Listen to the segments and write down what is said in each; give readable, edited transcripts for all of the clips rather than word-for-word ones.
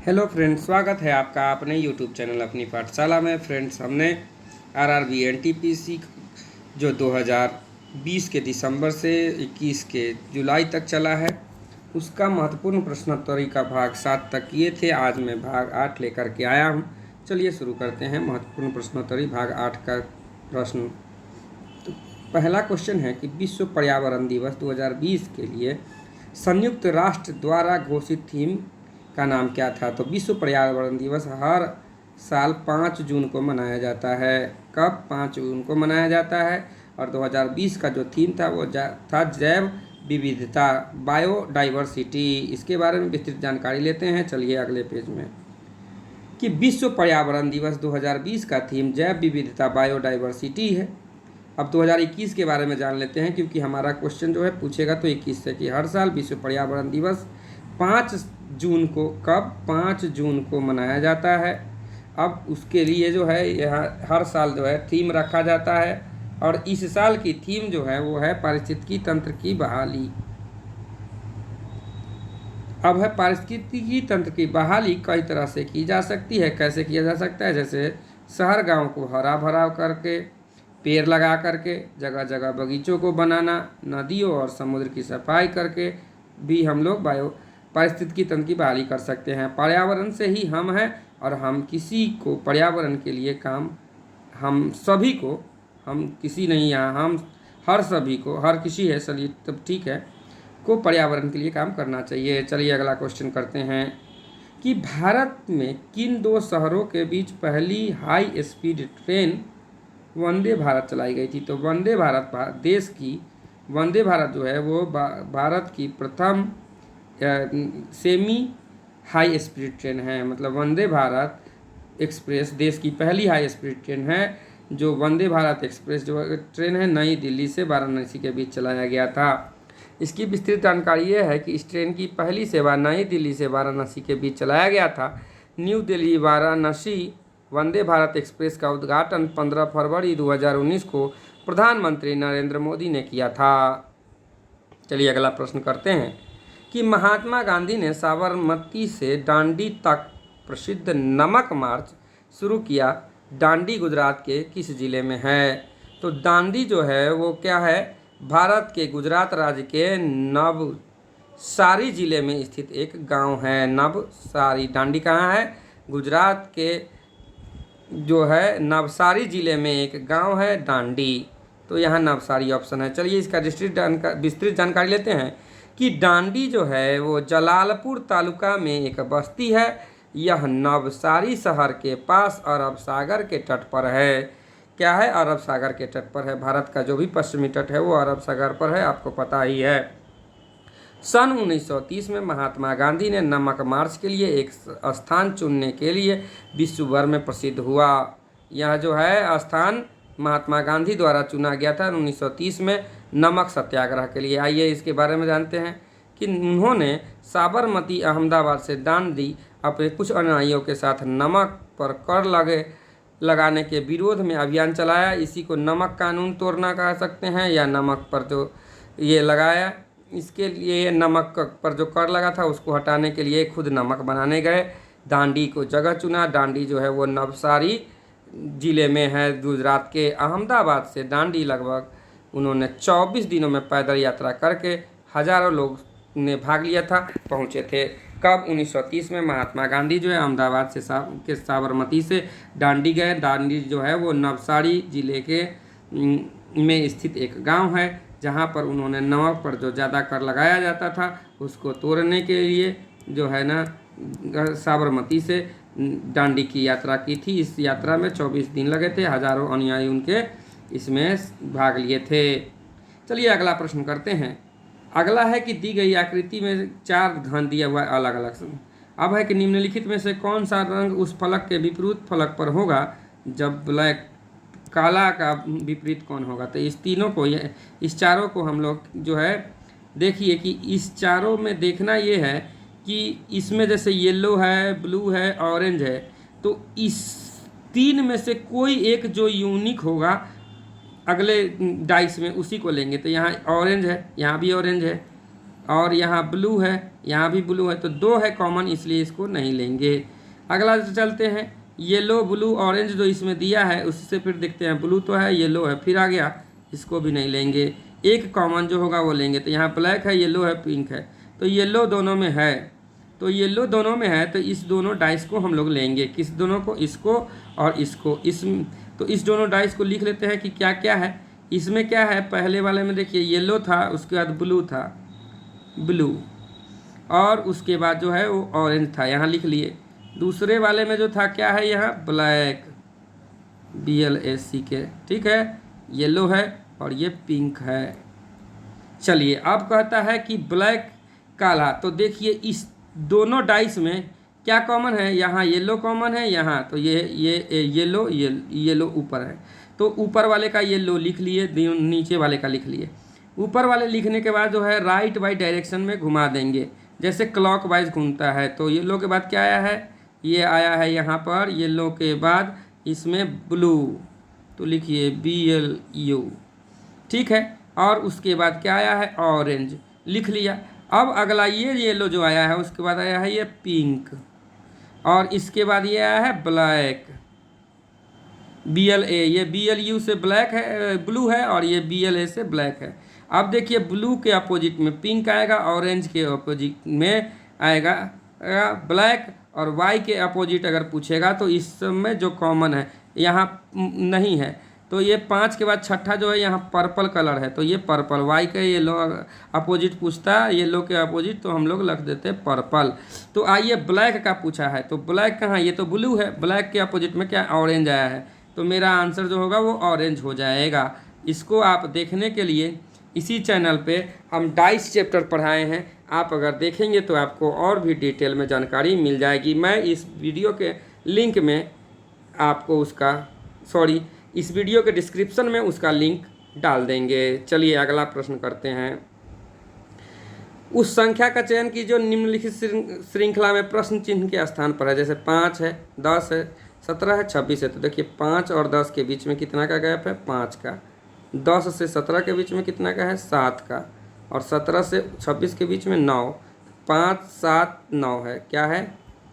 Hello friends, स्वागत है आपका अपने यूट्यूब चैनल अपनी पाठशाला में। फ्रेंड्स, हमने आरआरबी एनटीपीसी जो 2020 के दिसंबर से 21 के जुलाई तक चला है, उसका महत्वपूर्ण प्रश्नोत्तरी का भाग 7 तक किए थे। आज मैं भाग 8 लेकर के आया हूं। चलिए शुरू करते हैं महत्वपूर्ण प्रश्नोत्तरी भाग 8 का प्रश्न। तो पहला क्वेश्चन है कि विश्व पर्यावरण दिवस 2020 के लिए संयुक्त राष्ट्र द्वारा घोषित थीम का नाम क्या था। तो विश्व पर्यावरण दिवस हर साल 5 जून को मनाया जाता है। कब? 5 जून को मनाया जाता है। और 2020 का जो थीम था वो था जैव विविधता, बायोडाइवर्सिटी। इसके बारे में विस्तृत जानकारी लेते हैं। चलिए अगले पेज में कि विश्व पर्यावरण दिवस 2020 का थीम जैव विविधता, बायोडाइवर्सिटी है। अब 2021 के बारे में जान लेते हैं, क्योंकि हमारा क्वेश्चन जो है पूछेगा तो 21 से कि हर साल विश्व पर्यावरण दिवस 5 जून को, कब? 5 जून को मनाया जाता है। अब उसके लिए जो है यहाँ हर साल जो है थीम रखा जाता है, और इस साल की थीम जो है वो है पारिस्थितिकी तंत्र की बहाली। अब है पारिस्थितिकी तंत्र की बहाली कई तरह से की जा सकती है। कैसे किया जा सकता है? जैसे शहर गांव को हरा भरा करके, पेड़ लगा करके, जगह जगह बगीचों को बनाना, नदियों और समुद्र की सफाई करके भी हम लोग पारिस्थितिकी तंत्र की बहाली कर सकते हैं। पर्यावरण से ही हम हैं, और हम किसी को पर्यावरण के लिए काम, हम सभी को, हम किसी नहीं यहाँ, हम हर सभी को, हर किसी है, चलिए तब ठीक है, को पर्यावरण के लिए काम करना चाहिए। चलिए अगला क्वेश्चन करते हैं कि भारत में किन 2 शहरों के बीच पहली high speed train Vande Bharat चलाई गई थी। तो वंदे भारत देश की, वंदे भारत जो है वो भारत की प्रथम सेमी हाई स्पीड ट्रेन है। मतलब वंदे भारत एक्सप्रेस देश की पहली हाई स्पीड ट्रेन है। जो वंदे भारत एक्सप्रेस जो ट्रेन है, नई दिल्ली से वाराणसी के बीच चलाया गया था। इसकी विस्तृत जानकारी ये है कि इस ट्रेन की पहली सेवा नई दिल्ली से वाराणसी के बीच चलाया गया था। न्यू दिल्ली वाराणसी वंदे भारत एक्सप्रेस का उद्घाटन 15 फरवरी 2019 को प्रधानमंत्री नरेंद्र मोदी ने किया था। चलिए अगला प्रश्न करते हैं कि महात्मा गांधी ने साबरमती से दांडी तक प्रसिद्ध नमक मार्च शुरू किया। दांडी गुजरात के किस जिले में है? तो दांडी जो है वो क्या है? भारत के गुजरात राज्य के नवसारी जिले में स्थित एक गांव है। नवसारी। दांडी कहाँ है? गुजरात के जो है नवसारी जिले में एक गांव है दांडी। तो यहाँ नवसारी ऑप्शन है। चलिए इसका विस्तृत जानकारी लेते हैं कि दांडी जो है वो जलालपुर तालुका में एक बस्ती है। यह नवसारी शहर के पास अरब सागर के तट पर है। क्या है? अरब सागर के तट पर है। भारत का जो भी पश्चिमी तट है वो अरब सागर पर है, आपको पता ही है। सन 1930 में महात्मा गांधी ने नमक मार्च के लिए एक स्थान चुनने के लिए विश्व भर में प्रसिद्ध हुआ। यह जो है स्थान महात्मा गांधी द्वारा चुना गया था 1930 में नमक सत्याग्रह के लिए। आइए इसके बारे में जानते हैं कि उन्होंने साबरमती अहमदाबाद से दांडी अपने कुछ अनुयायियों के साथ नमक पर कर लगाने के विरोध में अभियान चलाया। इसी को नमक कानून तोड़ना कह सकते हैं, या नमक पर जो ये लगाया, इसके लिए नमक पर जो कर लगा था उसको हटाने के लिए खुद नमक बनाने गए। दांडी को जगह चुना। दांडी जो है वो नवसारी जिले में है, गुजरात के। अहमदाबाद से दांडी लगभग उन्होंने 24 दिनों में पैदल यात्रा करके हजारों लोग ने भाग लिया था, पहुँचे थे। कब? 1930 में महात्मा गांधी जो है अहमदाबाद से साबरमती से दांडी गए। दांडी जो है वो नवसारी जिले के में स्थित एक गांव है, जहां पर उन्होंने नमक पर जो ज़्यादा कर लगाया जाता था उसको तोड़ने के लिए जो है ना साबरमती से दांडी की यात्रा की थी। इस यात्रा में 24 दिन लगे थे। हजारों अनुयायी उनके इसमें भाग लिए थे। चलिए अगला प्रश्न करते हैं। अगला है कि दी गई आकृति में 4 घन दिया हुआ है अलग अलग। अब है कि निम्नलिखित में से कौन सा रंग उस फलक के विपरीत फलक पर होगा जब ब्लैक, काला का विपरीत कौन होगा? तो इस तीनों को, इस चारों को हम लोग जो है देखिए कि इस चारों में देखना ये है कि इसमें जैसे येलो है, ब्लू है, ऑरेंज है, तो इस 3 में से कोई एक जो यूनिक होगा अगले डाइस में उसी को लेंगे। तो यहाँ ऑरेंज है, यहाँ भी ऑरेंज है, और यहाँ ब्लू है, यहाँ भी ब्लू है, तो 2 है कॉमन, इसलिए इसको नहीं लेंगे। अगला चलते हैं, येलो ब्लू ऑरेंज जो इसमें दिया है उससे फिर देखते हैं, ब्लू तो है, येलो है, फिर आ गया, इसको भी नहीं लेंगे। एक कॉमन जो होगा वो लेंगे। तो यहाँ ब्लैक है, येलो है, पिंक है, तो येलो दोनों में है, तो येलो दोनों में है, तो इस दोनों डाइस को हम लोग लेंगे। किस दोनों को? इसको और इसको। तो इस दोनों डाइस को लिख लेते हैं कि क्या क्या है। इसमें क्या है, पहले वाले में देखिए येलो था, उसके बाद ब्लू था, ब्लू, और उसके बाद जो है वो ऑरेंज था, यहाँ लिख लिए। दूसरे वाले में जो था क्या है, यहाँ ब्लैक, BLACK, ठीक है, येलो है और ये पिंक है। चलिए अब कहता है कि ब्लैक काला, तो देखिए इस दोनों डाइस में क्या कॉमन है, यहाँ येलो कॉमन है, यहाँ तो ये येलो, येलो ऊपर है, तो ऊपर वाले का येलो लिख लिए, नीचे वाले का लिख लिए। ऊपर वाले लिखने के बाद जो है राइट वाइज डायरेक्शन में घुमा देंगे, जैसे क्लॉक वाइज घूमता है। तो येलो के बाद क्या आया है, ये आया है यहाँ पर, येलो के बाद इसमें ब्लू, तो लिखिए BLU, ठीक है। और उसके बाद क्या आया है, ऑरेंज, लिख लिया। अब अगला ये येलो जो आया है, उसके बाद आया है ये पिंक, और इसके बाद ये आया है ब्लैक, BLA, ये BLU से ब्लैक है, ब्लू है, और ये BLA से ब्लैक है। अब देखिए ब्लू के अपोजिट में पिंक आएगा, ऑरेंज के अपोजिट में आएगा ब्लैक, और वाई के अपोजिट अगर पूछेगा तो इस सब में जो कॉमन है यहाँ नहीं है। तो ये 5 के बाद छठा जो है यहाँ पर्पल कलर है, तो ये पर्पल, वाई का येलो अपोजिट पूछता है, येलो के अपोजिट, तो हम लोग रख देते हैं पर्पल। तो आइए ब्लैक का पूछा है, तो ब्लैक कहाँ, ये तो ब्लू है, ब्लैक के अपोजिट में क्या ऑरेंज आया है, तो मेरा आंसर जो होगा वो ऑरेंज हो जाएगा। इसको आप देखने के लिए इसी चैनल पे हम डाइस चैप्टर पढ़ाए हैं, आप अगर देखेंगे तो आपको और भी डिटेल में जानकारी मिल जाएगी। मैं इस वीडियो के लिंक में आपको इस वीडियो के डिस्क्रिप्शन में उसका लिंक डाल देंगे। चलिए अगला प्रश्न करते हैं। उस संख्या का चयन की जो निम्नलिखित श्रृंखला में प्रश्न चिन्ह के स्थान पर है, जैसे 5 है, 10 है, 17 है, 26 है। तो देखिए 5 और 10 के बीच में कितना का गैप है, 5 का। 10 से 17 के बीच में कितना का है, 7 का। और 17 से 26 के बीच में 9, 5 7 9 है, क्या है,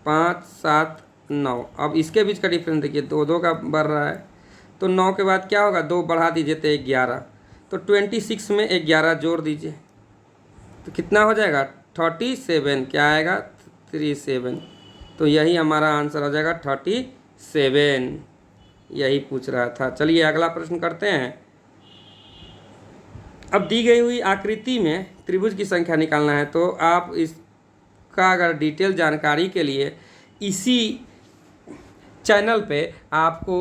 5 7 9। अब इसके बीच का डिफरेंस देखिए, 2 का बढ़ रहा है, तो 9 के बाद क्या होगा, 2 बढ़ा दीजिए तो 11, तो 26 में 11 जोड़ दीजिए तो कितना हो जाएगा, 37, क्या आएगा, 37। तो यही हमारा आंसर हो जाएगा 37, यही पूछ रहा था। चलिए अगला प्रश्न करते हैं। अब दी गई हुई आकृति में त्रिभुज की संख्या निकालना है, तो आप इसका अगर डिटेल जानकारी के लिए इसी चैनल पे आपको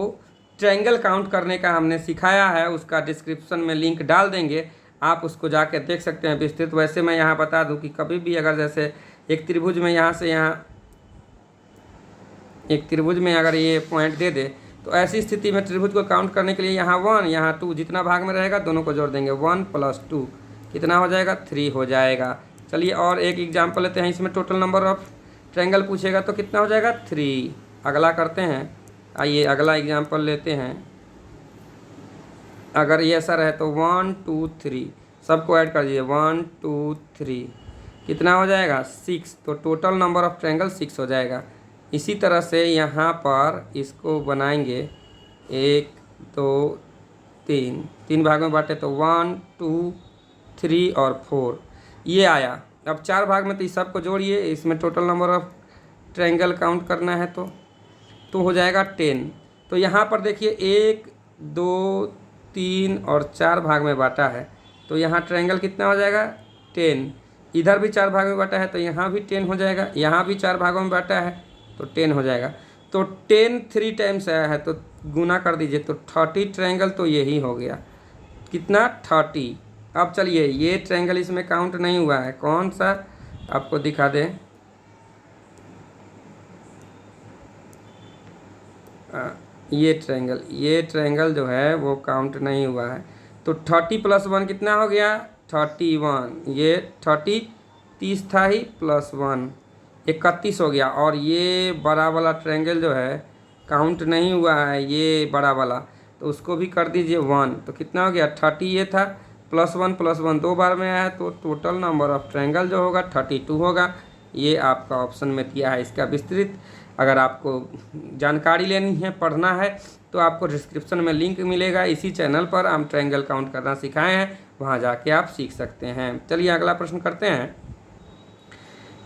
ट्रायंगल काउंट करने का हमने सिखाया है, उसका डिस्क्रिप्शन में लिंक डाल देंगे, आप उसको जाके देख सकते हैं विस्तृत। वैसे मैं यहाँ बता दूं कि कभी भी अगर जैसे एक त्रिभुज में यहाँ से यहाँ एक त्रिभुज में अगर ये पॉइंट दे दे, तो ऐसी स्थिति में त्रिभुज को काउंट करने के लिए यहाँ 1 यहाँ 2 जितना भाग में रहेगा दोनों को जोड़ देंगे, 1 + 2 कितना हो जाएगा, 3 हो जाएगा। चलिए और एक एग्जाम्पल लेते हैं, इसमें टोटल नंबर ऑफ ट्रायंगल पूछेगा तो कितना हो जाएगा, 3। अगला करते हैं, आइए अगला एग्जाम्पल लेते हैं। अगर ये ऐसा रहे तो 1 2 3 सबको ऐड कर दीजिए, 1 2 3 कितना हो जाएगा, 6। तो टोटल नंबर ऑफ ट्रायंगल 6 हो जाएगा। इसी तरह से यहाँ पर इसको बनाएंगे 1 2 3, 3 भाग में बांटे तो 1 2 3 और 4 ये आया। अब 4 भाग में तो इस सबको जोड़िए, इसमें total number of triangle count करना है तो हो जाएगा 10। तो यहाँ पर देखिए 1 2 3 और 4 भाग में बांटा है, तो यहाँ ट्रायंगल कितना हो जाएगा, 10। इधर भी 4 भाग में बांटा है तो यहाँ भी 10 हो जाएगा, यहाँ भी 4 भागों में बांटा है तो 10 हो जाएगा। तो 10 3 टाइम्स आया है तो गुना कर दीजिए, तो 30 ट्रायंगल तो यही हो गया, कितना, 30। अब चलिए ये ट्रायंगल इसमें काउंट नहीं हुआ है, कौन सा आपको दिखा दें, ये ट्रायंगल जो है वो काउंट नहीं हुआ है। तो 30 + 1 कितना हो गया, 31। ये 30 30 था ही +1 31 हो गया। और ये बड़ा वाला ट्रायंगल जो है काउंट नहीं हुआ है, ये बड़ा वाला, तो उसको भी कर दीजिए 1, तो कितना हो गया, 30 ये था +1 2 बार में आया है, तो टोटल नंबर ऑफ ट्रायंगल जो होगा 32 होगा। ये आपका ऑप्शन में दिया है इसका विस्तृत। अगर आपको जानकारी लेनी है, पढ़ना है, तो आपको डिस्क्रिप्शन में लिंक मिलेगा। इसी चैनल पर हम ट्रायंगल काउंट करना सिखाए हैं, वहाँ जाके आप सीख सकते हैं। चलिए अगला प्रश्न करते हैं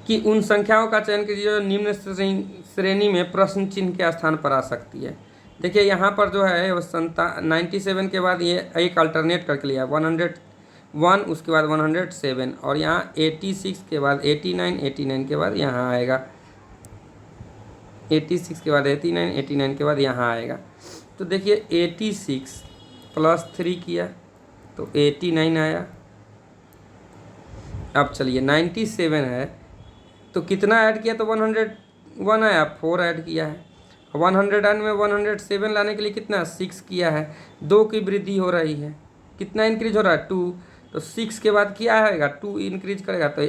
कि उन संख्याओं का चयन कीजिए जो निम्न श्रेणी में प्रश्न चिन्ह के स्थान पर आ सकती है। देखिए यहाँ पर जो है वो 97 के बाद ये एक अल्टरनेट करके लिया 101, उसके बाद 107, और यहाँ 86 के बाद 89, 89 के बाद यहाँ आएगा 86 के बाद 89, 89 के बाद यहाँ आएगा। तो देखिए 86 + 3 किया तो 89 आया। अब चलिए 97 है तो कितना ऐड किया तो 101 आया, 4 ऐड किया है। 100 में 107 लाने के लिए कितना 6 किया है, 2 की वृद्धि हो रही है, कितना इंक्रीज हो रहा है 2, तो 6 के बाद क्या आएगा 2 इंक्रीज करेगा तो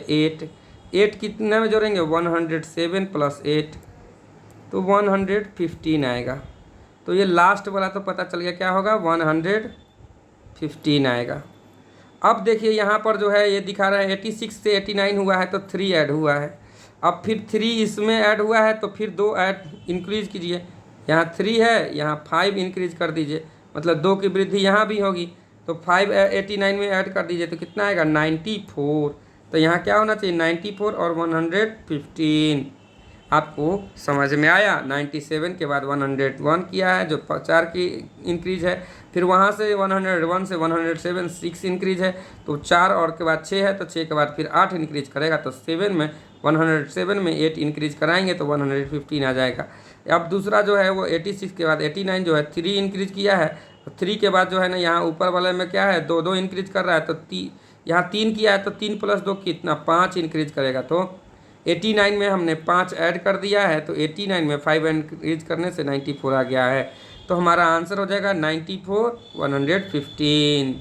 8 कितने में जोड़ेंगे 107 + 8 तो 115 आएगा। तो ये लास्ट वाला तो पता चल गया क्या होगा 115 आएगा। अब देखिए यहाँ पर जो है ये दिखा रहा है 86 से 89 हुआ है तो 3 ऐड हुआ है। अब फिर 3 इसमें ऐड हुआ है तो फिर 2 ऐड इंक्रीज कीजिए, यहाँ 3 है, यहाँ 5 इंक्रीज कर दीजिए, मतलब 2 की वृद्धि यहाँ भी होगी, तो 5 89 में ऐड कर दीजिए तो कितना आएगा 94। तो यहाँ क्या होना चाहिए 94 और 115। आपको समझ में आया। 97 के बाद 101 किया है जो 4 की इंक्रीज है, फिर वहाँ से 101 से 107 6 इंक्रीज है, तो 4 और के बाद 6 है, तो 6 के बाद फिर 8 इंक्रीज करेगा, तो 107 में 8 इंक्रीज कराएंगे तो 115 आ जाएगा। अब दूसरा जो है वो 86 के बाद 89 जो है 3 इंक्रीज किया है, तो 3 के बाद जो है ना यहाँ ऊपर वाले में क्या है 2 इंक्रीज कर रहा है, तो यहाँ 3 किया है तो 3 + 2 कितना 5 इंक्रीज करेगा, तो 89 में हमने 5 ऐड कर दिया है, तो 89 में 5 इंक्रीज करने से 94 आ गया है। तो हमारा आंसर हो जाएगा 94 115।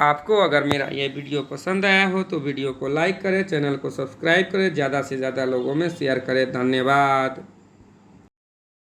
आपको अगर मेरा ये वीडियो पसंद आया हो तो वीडियो को लाइक करें, चैनल को सब्सक्राइब करें, ज़्यादा से ज़्यादा लोगों में शेयर करें। धन्यवाद।